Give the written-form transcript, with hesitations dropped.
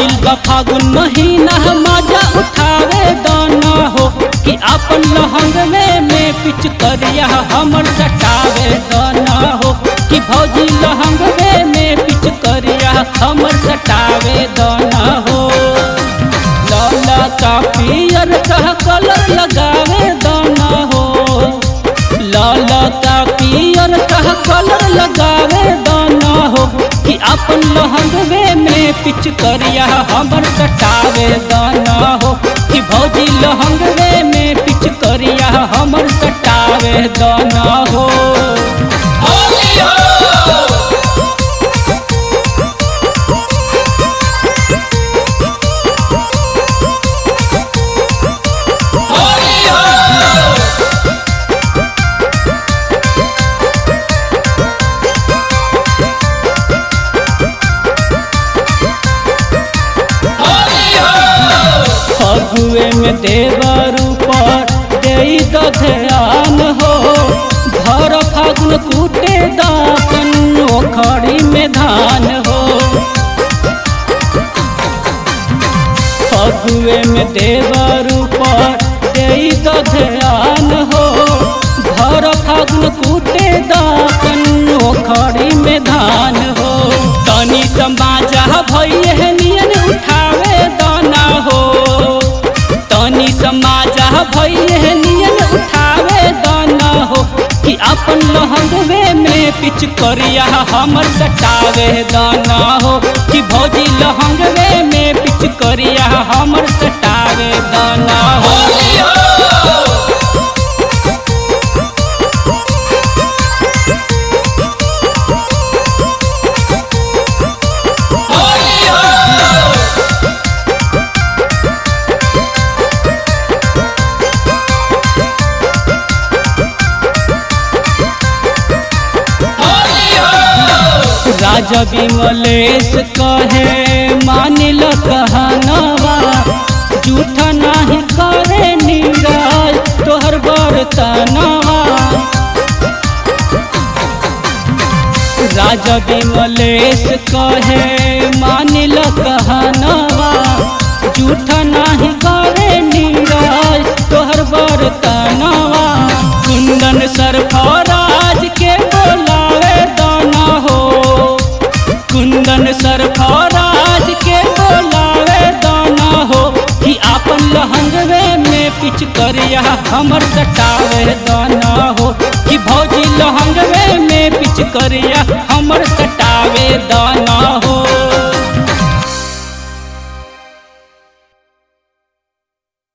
आइल बा फागुन महीना मजा उठावे दाना हो कि अपन लहंगवे में पिच करिया हमर सटावे दाना हो कि भौजी लहंगवे में पिच करिया हमर सटावे दाना हो। लाला का पियर का कलर लगावे दाना हो, लाला का पियर का कलर लगावे दाना हो कि अपन लहंगवे में पिच करिया हमर सटावे दाना हो कि भौजी लहंगवे में पिच करिया हमर सटावे दाना हो। फगुए में देवर ऊपर दे ध्यान हो, घर फागुन कूटे दापन ओखड़ी में धान हो। फगुए में देवर ऊपर दे ध्यान हो, घर फागुन कूटे दापन ओखड़ी में धान हो। तनी समाजा भैया नियन उठावे दाना हो, तनी समाजा भैया नियन उठावे दाना हो कि अपन लहंगवे में पिच करिया हमर सटावे दाना हो कि भौजी लहंगवे में पिच करिया हमर सटावे दाना हो। राजा विमलेश कहे मानिल कहनवा, झूठा नहीं करे नीरज तोहर बर्तनवा। राजा विमलेश कहे मानिल कहनवा, झूठा नहीं करे नीरज तोहर बर्तनवा। कुंदन सरफराज के बोलावे दाना हो, कुंदन सरफराज के बोलावे दाना हो कि अपन लहंगवे में पिच करिया हमर सटावे दाना हो कि भौजी लहंगवे में पिच करिया हमर सटावे दाना हो।